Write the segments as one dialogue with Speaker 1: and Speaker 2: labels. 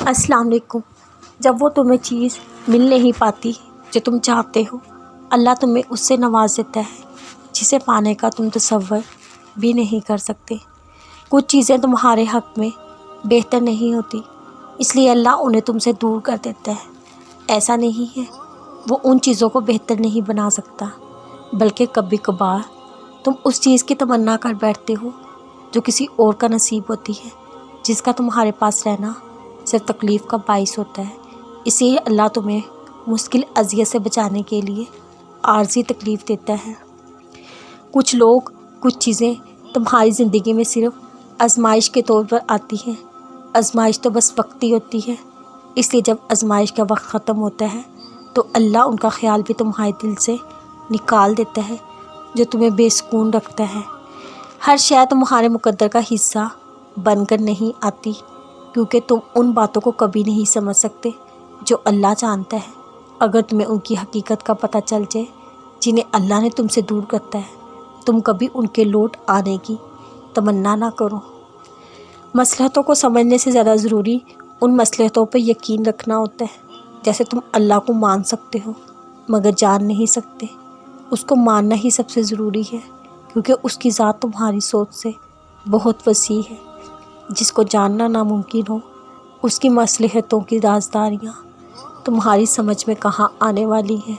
Speaker 1: السلام علیکم۔ جب وہ تمہیں چیز مل نہیں پاتی جو تم چاہتے ہو، اللہ تمہیں اس سے نواز دیتا ہے جسے پانے کا تم تصور بھی نہیں کر سکتے۔ کچھ چیزیں تمہارے حق میں بہتر نہیں ہوتی، اس لیے اللہ انہیں تم سے دور کر دیتا ہے۔ ایسا نہیں ہے وہ ان چیزوں کو بہتر نہیں بنا سکتا، بلکہ کبھی کبھار تم اس چیز کی تمنا کر بیٹھتے ہو جو کسی اور کا نصیب ہوتی ہے، جس کا تمہارے پاس رہنا صرف تکلیف کا باعث ہوتا ہے۔ اسی لیے اللہ تمہیں مشکل اذیت سے بچانے کے لیے عارضی تکلیف دیتا ہے۔ کچھ لوگ، کچھ چیزیں تمہاری زندگی میں صرف آزمائش کے طور پر آتی ہیں۔ آزمائش تو بس وقتی ہوتی ہے، اس لیے جب آزمائش کا وقت ختم ہوتا ہے تو اللہ ان کا خیال بھی تمہارے دل سے نکال دیتا ہے جو تمہیں بے سکون رکھتا ہے۔ ہر شے تمہارے مقدر کا حصہ بن کر نہیں آتی، کیونکہ تم ان باتوں کو کبھی نہیں سمجھ سکتے جو اللہ جانتا ہے۔ اگر تمہیں ان کی حقیقت کا پتہ چل جائے جنہیں اللہ نے تم سے دور کرتا ہے، تم کبھی ان کے لوٹ آنے کی تمنا نہ کرو۔ مصلحتوں کو سمجھنے سے زیادہ ضروری ان مصلحتوں پہ یقین رکھنا ہوتا ہے۔ جیسے تم اللہ کو مان سکتے ہو مگر جان نہیں سکتے، اس کو ماننا ہی سب سے ضروری ہے، کیونکہ اس کی ذات تمہاری سوچ سے بہت وسیع ہے۔ جس کو جاننا ناممکن ہو، اس کی مصلحتوں کی رازداریاں تمہاری سمجھ میں کہاں آنے والی ہیں۔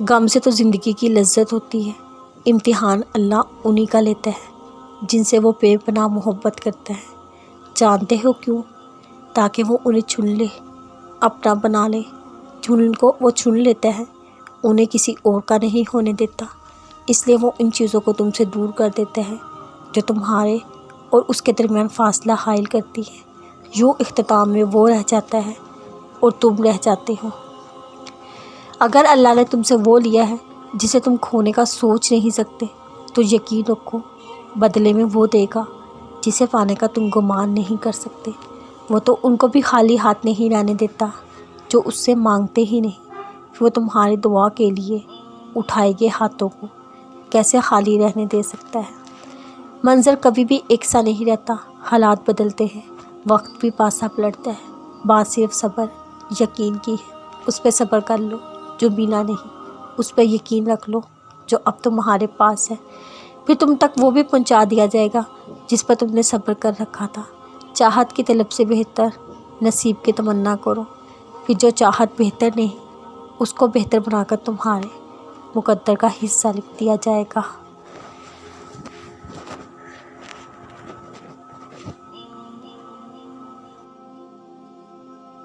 Speaker 1: غم سے تو زندگی کی لذت ہوتی ہے۔ امتحان اللہ انہی کا لیتا ہے جن سے وہ بے پناہ محبت کرتا ہے۔ جانتے ہو کیوں؟ تاکہ وہ انہیں چن لے، اپنا بنا لے۔ جن کو وہ چن لیتا ہے انہیں کسی اور کا نہیں ہونے دیتا، اس لیے وہ ان چیزوں کو تم سے دور کر دیتا ہے جو تمہارے اور اس کے درمیان فاصلہ حائل کرتی ہے۔ یوں اختتام میں وہ رہ جاتا ہے اور تم رہ جاتے ہو۔ اگر اللہ نے تم سے وہ لیا ہے جسے تم کھونے کا سوچ نہیں سکتے، تو یقین رکھو بدلے میں وہ دے گا جسے پانے کا تم گمان نہیں کر سکتے۔ وہ تو ان کو بھی خالی ہاتھ نہیں رہنے دیتا جو اس سے مانگتے ہی نہیں، پھر وہ تمہاری دعا کے لیے اٹھائے گئے ہاتھوں کو کیسے خالی رہنے دے سکتا ہے۔ منظر کبھی بھی ایک سا نہیں رہتا، حالات بدلتے ہیں، وقت بھی پاسا پلٹتا ہے۔ بات صرف صبر، یقین کی ہے۔ اس پہ صبر کر لو جو بنا نہیں، اس پہ یقین رکھ لو جو اب تمہارے پاس ہے، پھر تم تک وہ بھی پہنچا دیا جائے گا جس پر تم نے صبر کر رکھا تھا۔ چاہت کی طلب سے بہتر نصیب کی تمنا کرو، پھر جو چاہت بہتر نہیں اس کو بہتر بنا کر تمہارے مقدر کا حصہ لکھ دیا جائے گا۔